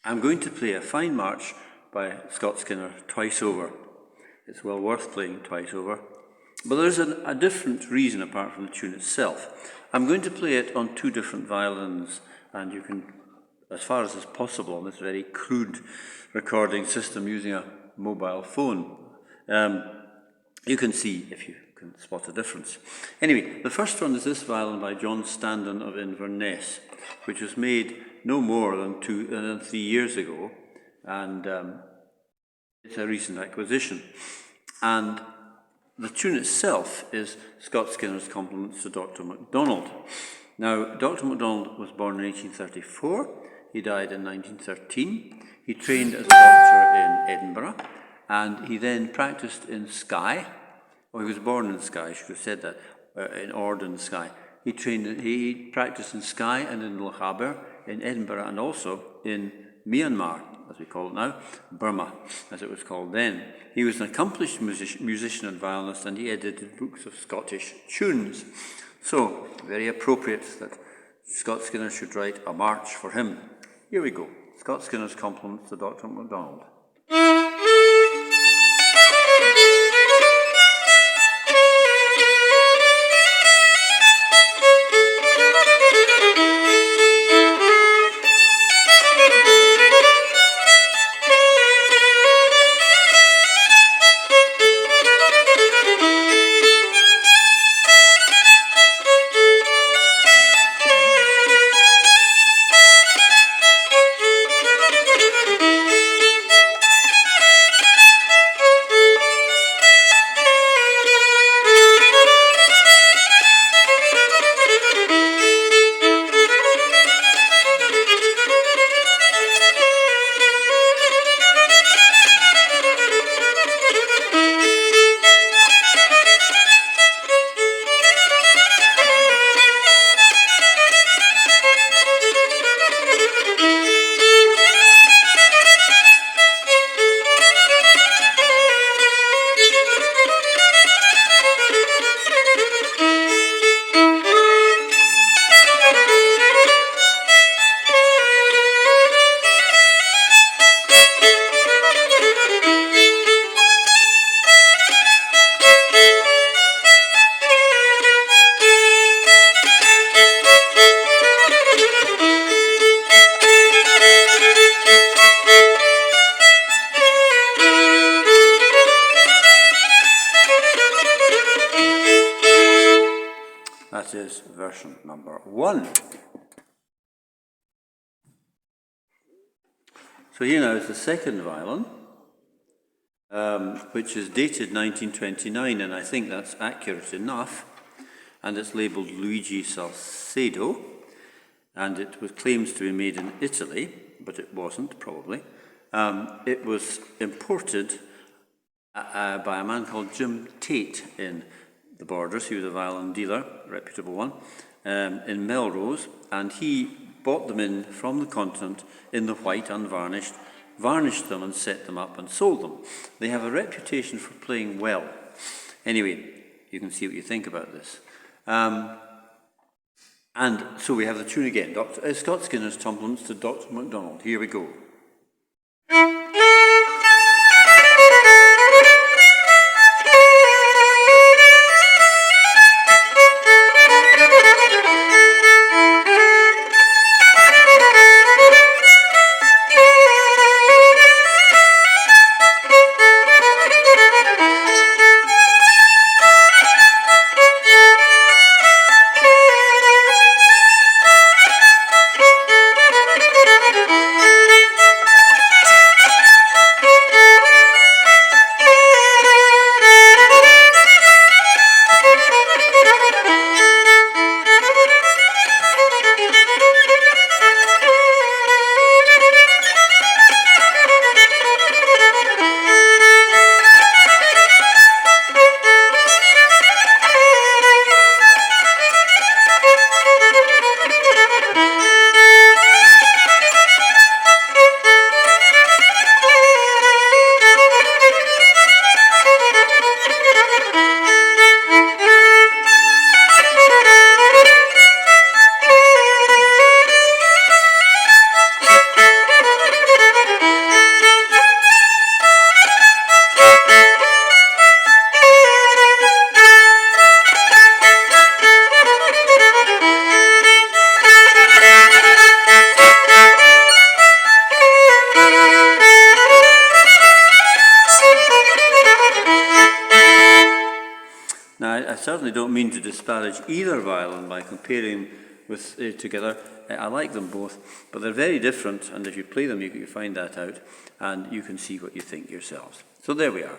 I'm going to play a fine march by Scott Skinner twice over. It's well worth playing twice over. But there's a different reason apart from the tune itself. I'm going to play it on two different violins, and you can, as far as is possible on this very crude recording system using a mobile phone, you can see if you can spot a difference. Anyway, the first one is this violin by John Standen of Inverness, which was made no more than 3 years ago, and it's a recent acquisition. And the tune itself is Scott Skinner's Compliments to Dr. MacDonald. Now, Dr. MacDonald was born in 1834. He died in 1913. He trained as a doctor in Edinburgh, and he then practiced in Skye. Well, he was born in Skye, I should have said that, in Ord in Skye. He practiced in Skye and in Lochaber, in Edinburgh, and also in Myanmar, as we call it now, Burma, as it was called then. He was an accomplished musician and violinist, and he edited books of Scottish tunes. So, very appropriate that Scott Skinner should write a march for him. Here we go. Scott Skinner's Compliments to Dr. MacDonald. That is version number 1. So here now is the second violin, which is dated 1929, and I think that's accurate enough. And it's labelled Luigi Salsedo, and it was claims to be made in Italy, but it wasn't, probably. It was imported by a man called Jim Tait in the Borders. He was a violin dealer, a reputable one, in Melrose, and he bought them in from the continent in the white, unvarnished, varnished them and set them up and sold them. They have a reputation for playing well. Anyway, you can see what you think about this. And so we have the tune again, Scott Skinner's Compliments to Dr. MacDonald. Here we go. certainly don't mean to disparage either violin by comparing with together. I like them both, but they're very different, and if you play them, you can find that out, and you can see what you think yourselves. So there we are.